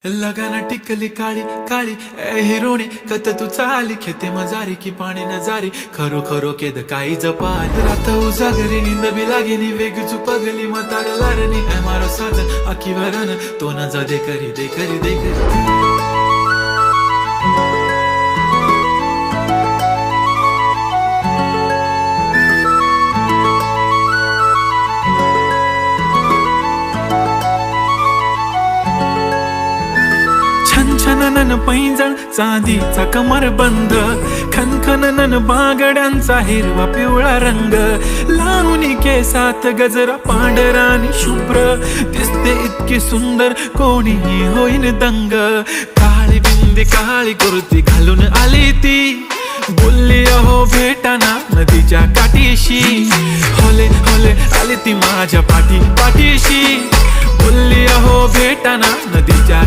लगाना टिकली काळी काळी ए हिरोणी कत तू चाली खेते मजारी की पाणी नजारी खरो खरो केद काही जपाल रात उजागरी निंद बी लागेनी वेग चुपगली मतार लारणी ए मारो साज आखी भरन तो न जा दे करी दे करी दे करी छनछनन पैंजण चांदीचा कमर बंद खनखनन बांगड्यांचा हिरवा पिवळा रंग लावणी केसात गजरा पांढरा आणि शुभ्र दिसते इतकी सुंदर कोणीही होईन दंग काळी बिंदी काळी कुर्ती घालून आली ती बोलली अहो भेटाना नदीच्या काठीशी होले होले आली ती माझ्या पाठीशी बोलली अहो भेटाना नदीच्या